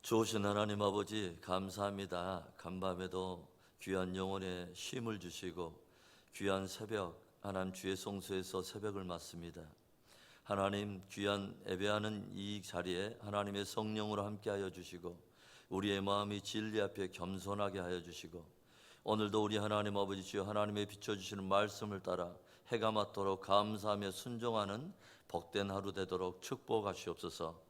좋으신 하나님 아버지 감사합니다. 간밤에도 귀한 영혼에 쉼을 주시고 귀한 새벽 하나님 주의 성소에서 새벽을 맞습니다. 하나님 귀한 예배하는 이 자리에 하나님의 성령으로 함께하여 주시고 우리의 마음이 진리 앞에 겸손하게 하여 주시고 오늘도 우리 하나님 아버지 주여 하나님의 비춰주시는 말씀을 따라 해가 맞도록 감사하며 순종하는 복된 하루 되도록 축복하시옵소서.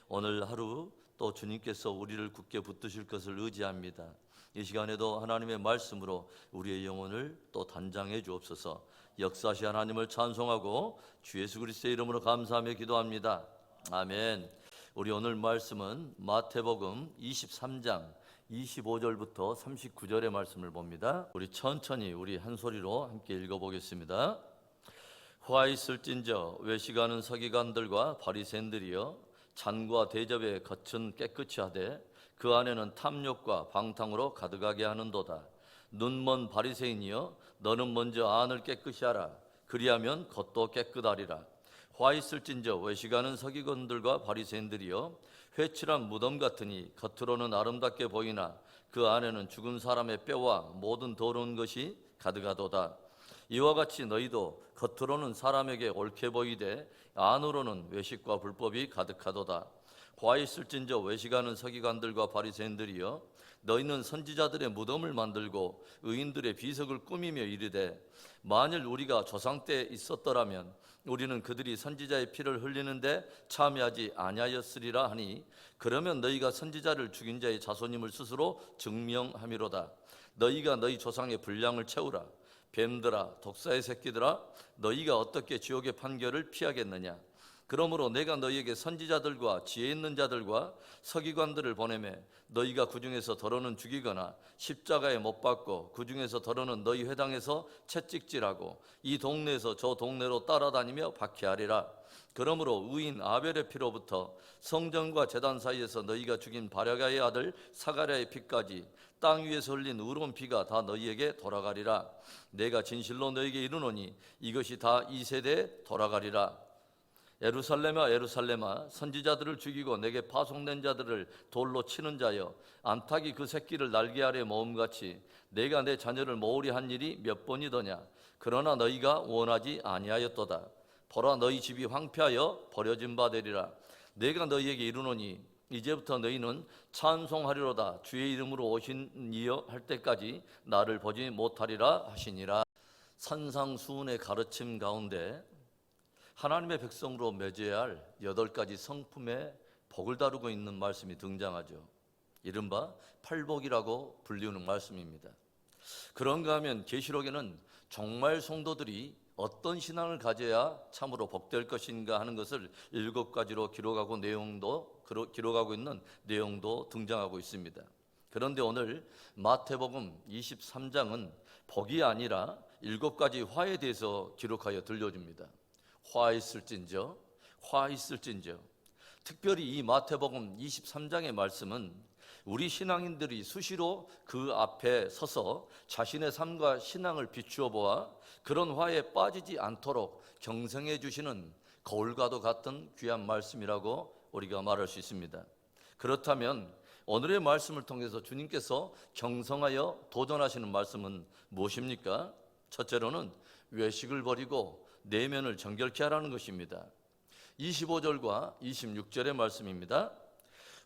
오늘 하루 또 주님께서 우리를 굳게 붙드실 것을 의지합니다. 이 시간에도 하나님의 말씀으로 우리의 영혼을 또 단장해 주옵소서. 역사시 하나님을 찬송하고 주 예수 그리스도의 이름으로 감사하며 기도합니다. 아멘. 우리 오늘 말씀은 마태복음 23장 25절부터 39절의 말씀을 봅니다. 우리 천천히 우리 한 소리로 함께 읽어보겠습니다. 화 있을진저 외식하는 서기관들과 바리새인들이여 잔과 대접에 겉은 깨끗이 하되 그 안에는 탐욕과 방탕으로 가득하게 하는도다. 눈먼 바리새인이여 너는 먼저 안을 깨끗이 하라. 그리하면 겉도 깨끗하리라. 화 있을진저 외식하는 서기관들과 바리새인들이여 회칠한 무덤 같으니 겉으로는 아름답게 보이나 그 안에는 죽은 사람의 뼈와 모든 더러운 것이 가득하도다. 이와 같이 너희도 겉으로는 사람에게 옳게 보이되 안으로는 외식과 불법이 가득하도다. 화 있을진저 외식하는 서기관들과 바리새인들이여 너희는 선지자들의 무덤을 만들고 의인들의 비석을 꾸미며 이르되 만일 우리가 조상 때 있었더라면 우리는 그들이 선지자의 피를 흘리는데 참여하지 아니하였으리라 하니 그러면 너희가 선지자를 죽인 자의 자손임을 스스로 증명함이로다. 너희가 너희 조상의 분량을 채우라. 뱀들아 독사의 새끼들아 너희가 어떻게 지옥의 판결을 피하겠느냐. 그러므로 내가 너희에게 선지자들과 지혜 있는 자들과 서기관들을 보내매 너희가 그 중에서 더러는 죽이거나 십자가에 못 박고 그 중에서 더러는 너희 회당에서 채찍질하고 이 동네에서 저 동네로 따라다니며 박해하리라. 그러므로 의인 아벨의 피로부터 성전과 제단 사이에서 너희가 죽인 바랴가의 아들 사가랴의 피까지 땅 위에서 흘린 의로운 피가 다 너희에게 돌아가리라. 내가 진실로 너희에게 이르노니 이것이 다 이 세대에 돌아가리라. 예루살렘아 예루살렘아 선지자들을 죽이고 내게 파송된 자들을 돌로 치는 자여 암탉이 그 새끼를 날개 아래 모음같이 내가 내 자녀를 모으리 한 일이 몇 번이더냐. 그러나 너희가 원하지 아니하였도다. 보라 너희 집이 황폐하여 버려진 바 되리라. 내가 너희에게 이르노니 이제부터 너희는 찬송하리로다. 주의 이름으로 오신 이여 할 때까지 나를 보지 못하리라 하시니라. 산상수훈의 가르침 가운데 하나님의 백성으로 맺어야 할 8가지 성품의 복을 다루고 있는 말씀이 등장하죠. 이른바 팔복이라고 불리우는 말씀입니다. 그런가 하면 계시록에는 정말 성도들이 어떤 신앙을 가져야 참으로 복될 것인가 하는 것을 7가지로 기록하고 있는 내용도 등장하고 있습니다. 그런데 오늘 마태복음 23장은 복이 아니라 7가지 화에 대해서 기록하여 들려줍니다. 화 있을진저, 화 있을진저. 특별히 이 마태복음 23장의 말씀은 우리 신앙인들이 수시로 그 앞에 서서 자신의 삶과 신앙을 비추어 보아 그런 화에 빠지지 않도록 경성해 주시는 거울과도 같은 귀한 말씀이라고 우리가 말할 수 있습니다. 그렇다면 오늘의 말씀을 통해서 주님께서 경성하여 도전하시는 말씀은 무엇입니까? 첫째로는 외식을 버리고 내면을 정결케 하라는 것입니다. 25절과 26절의 말씀입니다.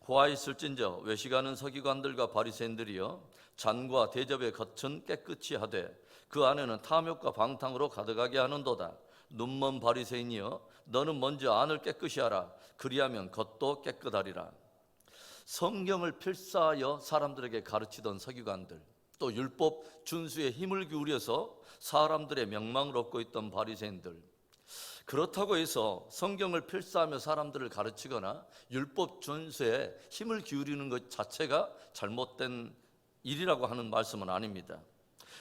화 있을진저 외식하는 서기관들과 바리새인들이여 잔과 대접의 겉은 깨끗이 하되 그 안에는 탐욕과 방탕으로 가득하게 하는도다. 눈먼 바리새인이여 너는 먼저 안을 깨끗이 하라. 그리하면 겉도 깨끗하리라. 성경을 필사하여 사람들에게 가르치던 서기관들, 또 율법 준수에 힘을 기울여서 사람들의 명망을 얻고 있던 바리새인들, 그렇다고 해서 성경을 필사하며 사람들을 가르치거나 율법 준수에 힘을 기울이는 것 자체가 잘못된 일이라고 하는 말씀은 아닙니다.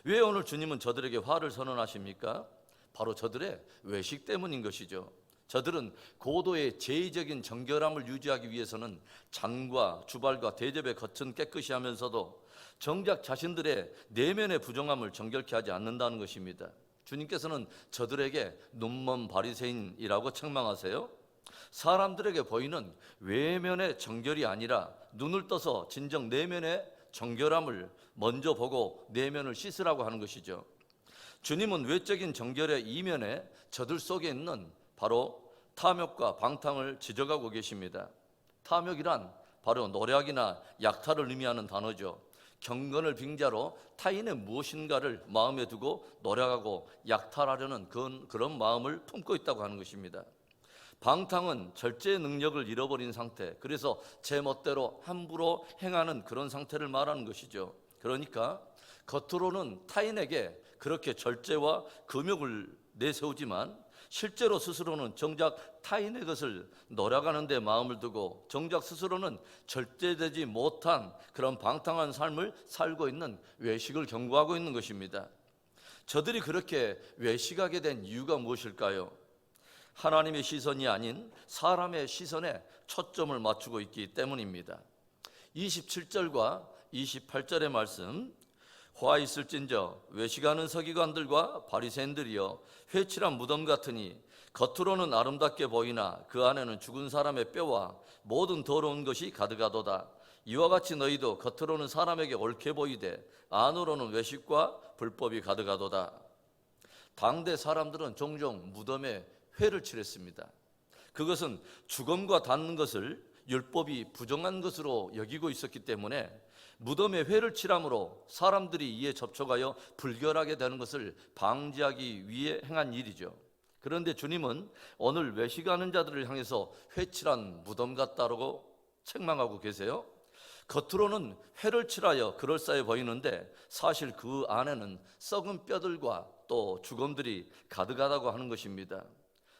왜 오늘 주님은 저들에게 화를 선언하십니까? 바로 저들의 외식 때문인 것이죠. 저들은 고도의 제의적인 정결함을 유지하기 위해서는 잔과 주발과 대접의 겉은 깨끗이 하면서도 정작 자신들의 내면의 부정함을 정결케 하지 않는다는 것입니다. 주님께서는 저들에게 눈먼 바리새인이라고 책망하세요. 사람들에게 보이는 외면의 정결이 아니라 눈을 떠서 진정 내면의 정결함을 먼저 보고 내면을 씻으라고 하는 것이죠. 주님은 외적인 정결의 이면에 저들 속에 있는 바로 탐욕과 방탕을 지적하고 계십니다. 탐욕이란 바로 노략이나 약탈을 의미하는 단어죠. 경건을 빙자로 타인의 무엇인가를 마음에 두고 노략하고 약탈하려는 그런 마음을 품고 있다고 하는 것입니다. 방탕은 절제의 능력을 잃어버린 상태, 그래서 제 멋대로 함부로 행하는 그런 상태를 말하는 것이죠. 그러니까 겉으로는 타인에게 그렇게 절제와 금욕을 내세우지만 실제로 스스로는 정작 타인의 것을 노려가는 데 마음을 두고 정작 스스로는 절제되지 못한 그런 방탕한 삶을 살고 있는 외식을 경고하고 있는 것입니다. 저들이 그렇게 외식하게 된 이유가 무엇일까요? 하나님의 시선이 아닌 사람의 시선에 초점을 맞추고 있기 때문입니다. 27절과 28절의 말씀, 화 있을진저 외식하는 서기관들과 바리새인들이여 회칠한 무덤 같으니 겉으로는 아름답게 보이나 그 안에는 죽은 사람의 뼈와 모든 더러운 것이 가득하도다. 이와 같이 너희도 겉으로는 사람에게 옳게 보이되 안으로는 외식과 불법이 가득하도다. 당대 사람들은 종종 무덤에 회를 칠했습니다. 그것은 죽음과 닿는 것을 율법이 부정한 것으로 여기고 있었기 때문에 무덤에 회를 칠함으로 사람들이 이에 접촉하여 불결하게 되는 것을 방지하기 위해 행한 일이죠. 그런데 주님은 오늘 외식하는 자들을 향해서 회칠한 무덤 같다고 책망하고 계세요. 겉으로는 회를 칠하여 그럴싸해 보이는데 사실 그 안에는 썩은 뼈들과 또 죽음들이 가득하다고 하는 것입니다.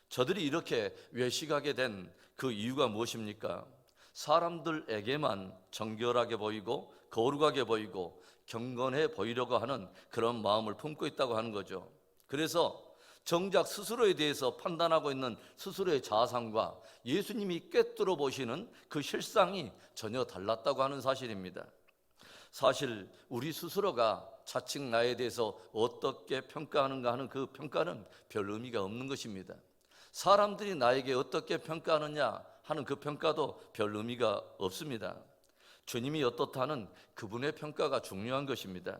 저들이 이렇게 외식하게 된 그 이유가 무엇입니까? 사람들에게만 정결하게 보이고 거룩하게 보이고 경건해 보이려고 하는 그런 마음을 품고 있다고 하는 거죠. 그래서 정작 스스로에 대해서 판단하고 있는 스스로의 자상과 예수님이 꿰뚫어 보시는 그 실상이 전혀 달랐다고 하는 사실입니다. 사실 우리 스스로가 자칭 나에 대해서 어떻게 평가하는가 하는 그 평가는 별 의미가 없는 것입니다. 사람들이 나에게 어떻게 평가하느냐 하는 그 평가도 별 의미가 없습니다. 주님이 어떻다는 그분의 평가가 중요한 것입니다.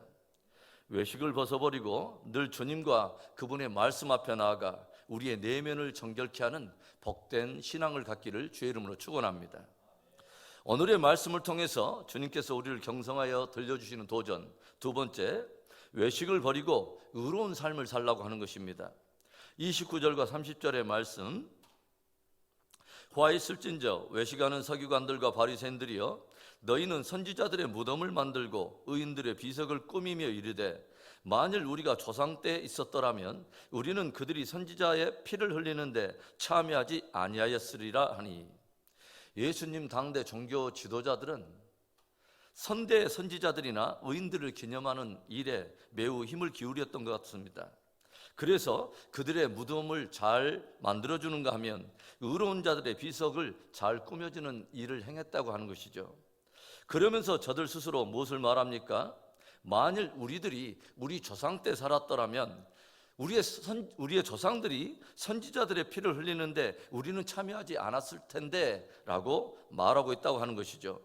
외식을 벗어버리고 늘 주님과 그분의 말씀 앞에 나아가 우리의 내면을 정결케 하는 복된 신앙을 갖기를 주의 이름으로 축원합니다. 오늘의 말씀을 통해서 주님께서 우리를 경성하여 들려주시는 도전, 두 번째, 외식을 버리고 의로운 삶을 살라고 하는 것입니다. 29절과 30절의 말씀, 화 있을진저 외식하는 서기관들과 바리새인들이여 너희는 선지자들의 무덤을 만들고 의인들의 비석을 꾸미며 이르되 만일 우리가 조상 때 있었더라면 우리는 그들이 선지자의 피를 흘리는데 참여하지 아니하였으리라 하니, 예수님 당대 종교 지도자들은 선대 선지자들이나 의인들을 기념하는 일에 매우 힘을 기울였던 것 같습니다. 그래서 그들의 무덤을 잘 만들어주는가 하면 의로운 자들의 비석을 잘 꾸며주는 일을 행했다고 하는 것이죠. 그러면서 저들 스스로 무엇을 말합니까? 만일 우리들이 우리 조상 때 살았더라면 우리의 조상들이 선지자들의 피를 흘리는데 우리는 참여하지 않았을 텐데 라고 말하고 있다고 하는 것이죠.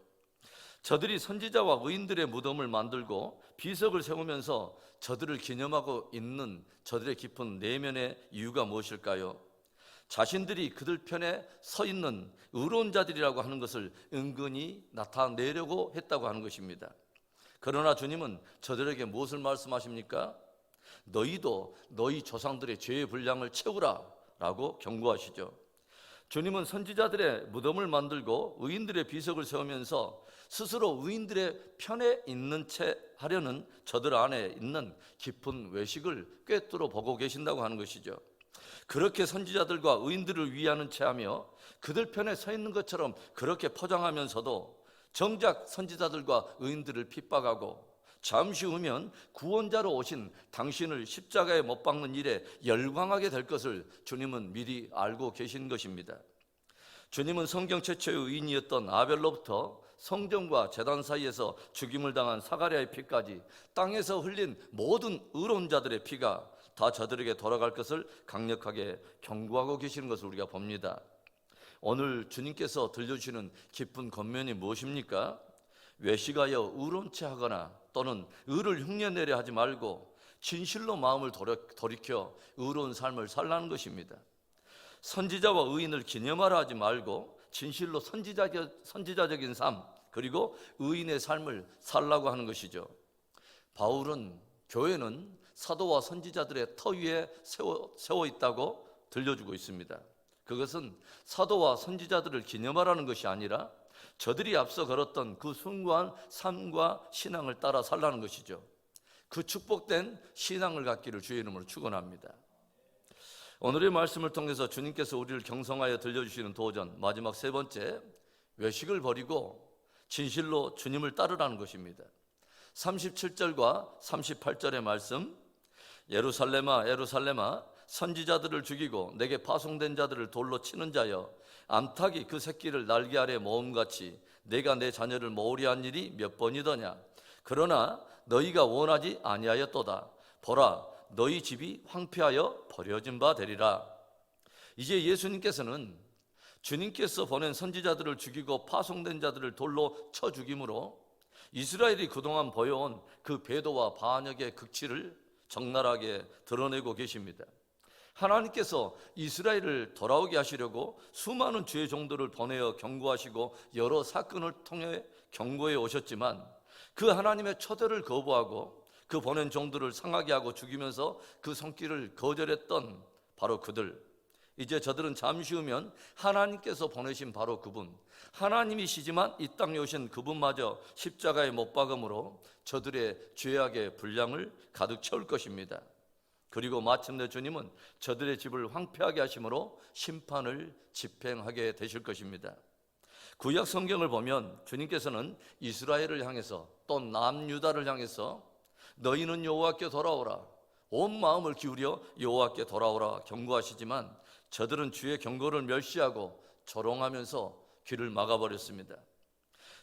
저들이 선지자와 의인들의 무덤을 만들고 비석을 세우면서 저들을 기념하고 있는 저들의 깊은 내면의 이유가 무엇일까요? 자신들이 그들 편에 서 있는 의로운 자들이라고 하는 것을 은근히 나타내려고 했다고 하는 것입니다. 그러나 주님은 저들에게 무엇을 말씀하십니까? 너희도 너희 조상들의 죄의 분량을 채우라 라고 경고하시죠. 주님은 선지자들의 무덤을 만들고 의인들의 비석을 세우면서 스스로 의인들의 편에 있는 채 하려는 저들 안에 있는 깊은 외식을 꿰뚫어 보고 계신다고 하는 것이죠. 그렇게 선지자들과 의인들을 위하는 채하며 그들 편에 서 있는 것처럼 그렇게 포장하면서도 정작 선지자들과 의인들을 핍박하고 잠시 후면 구원자로 오신 당신을 십자가에 못 박는 일에 열광하게 될 것을 주님은 미리 알고 계신 것입니다. 주님은 성경 최초의 의인이었던 아벨로부터 성전과 제단 사이에서 죽임을 당한 사가랴의 피까지 땅에서 흘린 모든 의로운 자들의 피가 다 저들에게 돌아갈 것을 강력하게 경고하고 계시는 것을 우리가 봅니다. 오늘 주님께서 들려주시는 깊은 권면이 무엇입니까? 외식하여 의로운 채 하거나 또는 의를 흉내내려 하지 말고 진실로 마음을 돌이켜 의로운 삶을 살라는 것입니다. 선지자와 의인을 기념하라 하지 말고 진실로 선지자적인 삶, 그리고 의인의 삶을 살라고 하는 것이죠. 바울은 교회는 사도와 선지자들의 터 위에 세워 있다고 들려주고 있습니다. 그것은 사도와 선지자들을 기념하라는 것이 아니라 저들이 앞서 걸었던 그 숭고한 삶과 신앙을 따라 살라는 것이죠. 그 축복된 신앙을 갖기를 주의 이름으로 축원합니다. 오늘의 말씀을 통해서 주님께서 우리를 경성하여 들려주시는 도전, 마지막 세 번째, 외식을 버리고 진실로 주님을 따르라는 것입니다. 37절과 38절의 말씀, 예루살렘아 예루살렘아 선지자들을 죽이고 내게 파송된 자들을 돌로 치는 자여, 암탉이 그 새끼를 날개 아래 모음같이 내가 내 자녀를 모으려 한 일이 몇 번이더냐. 그러나 너희가 원하지 아니하였도다. 보라, 너희 집이 황폐하여 버려진 바 되리라. 이제 예수님께서는 주님께서 보낸 선지자들을 죽이고 파송된 자들을 돌로 쳐 죽임으로 이스라엘이 그동안 보여온 그 배도와 반역의 극치를 적나라하게 드러내고 계십니다. 하나님께서 이스라엘을 돌아오게 하시려고 수많은 주의 종들을 보내어 경고하시고 여러 사건을 통해 경고해 오셨지만, 그 하나님의 초대를 거부하고 그 보낸 종들을 상하게 하고 죽이면서 그 손길을 거절했던 바로 그들, 이제 저들은 잠시 후면 하나님께서 보내신 바로 그분, 하나님이시지만 이 땅에 오신 그분마저 십자가에 못 박음으로 저들의 죄악의 분량을 가득 채울 것입니다. 그리고 마침내 주님은 저들의 집을 황폐하게 하심으로 심판을 집행하게 되실 것입니다. 구약 성경을 보면 주님께서는 이스라엘을 향해서 또 남유다를 향해서 너희는 여호와께 돌아오라, 온 마음을 기울여 여호와께 돌아오라 경고하시지만 저들은 주의 경고를 멸시하고 조롱하면서 귀를 막아버렸습니다.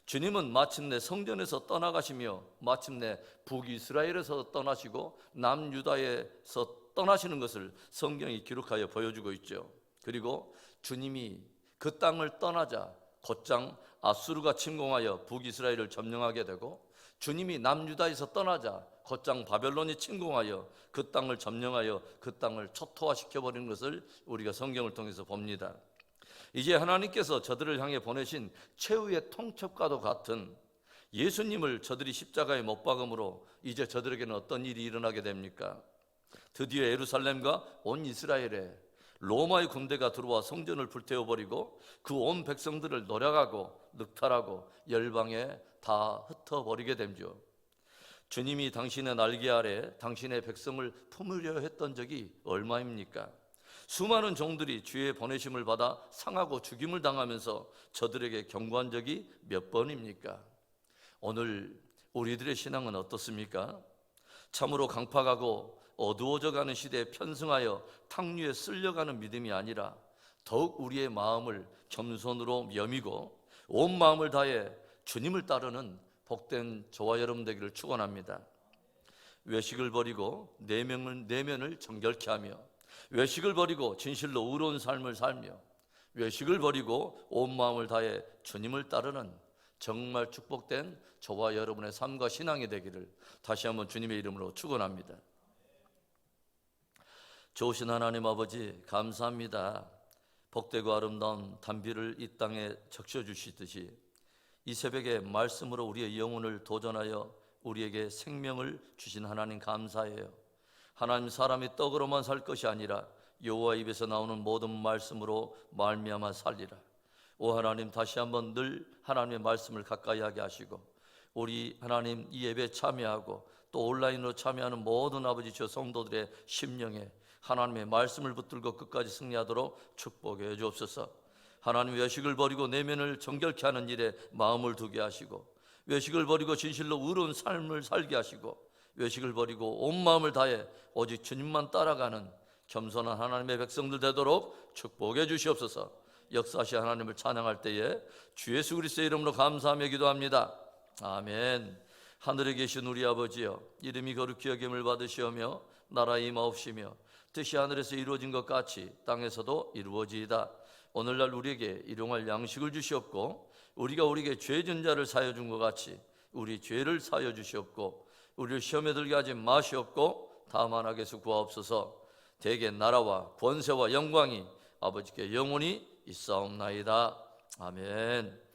주님은 마침내 성전에서 떠나가시며 마침내 북이스라엘에서 떠나시고 남유다에서 떠나시는 것을 성경이 기록하여 보여주고 있죠. 그리고 주님이 그 땅을 떠나자 곧장 아수르가 침공하여 북이스라엘을 점령하게 되고, 주님이 남유다에서 떠나자 곧장 바벨론이 침공하여 그 땅을 점령하여 그 땅을 초토화시켜버리는 것을 우리가 성경을 통해서 봅니다. 이제 하나님께서 저들을 향해 보내신 최후의 통첩과도 같은 예수님을 저들이 십자가에 못 박음으로 이제 저들에게는 어떤 일이 일어나게 됩니까? 드디어 예루살렘과 온 이스라엘에 로마의 군대가 들어와 성전을 불태워버리고 그 온 백성들을 노략하고 늑탈하고 열방에 다 흩어버리게 되죠. 주님이 당신의 날개 아래 당신의 백성을 품으려 했던 적이 얼마입니까? 수많은 종들이 주의 보내심을 받아 상하고 죽임을 당하면서 저들에게 경고한 적이 몇 번입니까? 오늘 우리들의 신앙은 어떻습니까? 참으로 강팍하고 어두워져가는 시대에 편승하여 탕류에 쓸려가는 믿음이 아니라 더욱 우리의 마음을 겸손으로 여미고 온 마음을 다해 주님을 따르는 복된 저와 여러분 되기를 축원합니다. 외식을 버리고 내면을 정결케 하며, 외식을 버리고 진실로 의로운 삶을 살며, 외식을 버리고 온 마음을 다해 주님을 따르는 정말 축복된 저와 여러분의 삶과 신앙이 되기를 다시 한번 주님의 이름으로 축원합니다. 좋으신 하나님 아버지, 감사합니다. 복되고 아름다운 단비를 이 땅에 적셔주시듯이 이 새벽에 말씀으로 우리의 영혼을 도전하여 우리에게 생명을 주신 하나님 감사해요. 하나님, 사람이 떡으로만 살 것이 아니라 여호와 입에서 나오는 모든 말씀으로 말미암아 살리라. 오 하나님, 다시 한번 늘 하나님의 말씀을 가까이 하게 하시고, 우리 하나님 이 예배에 참여하고 또 온라인으로 참여하는 모든 아버지 저 성도들의 심령에 하나님의 말씀을 붙들고 끝까지 승리하도록 축복해 주옵소서. 하나님, 외식을 버리고 내면을 정결케 하는 일에 마음을 두게 하시고, 외식을 버리고 진실로 의로운 삶을 살게 하시고, 외식을 버리고 온 마음을 다해 오직 주님만 따라가는 겸손한 하나님의 백성들 되도록 축복해 주시옵소서. 역사하시 하나님을 찬양할 때에 주 예수 그리스도의 이름으로 감사하며 기도합니다. 아멘. 하늘에 계신 우리 아버지여, 이름이 거룩히 여김을 받으시오며 나라의 임하옵시며 뜻이 하늘에서 이루어진 것 같이 땅에서도 이루어지이다. 오늘날 우리에게 일용할 양식을 주시옵고 우리가 우리에게 죄 진 자를 사하여 준 것 같이 우리 죄를 사하여 주시옵고 우리를 시험에 들게 하지 마시옵고 다만 악에서 구하옵소서. 대개 나라와 권세와 영광이 아버지께 영원히 있사옵나이다. 아멘.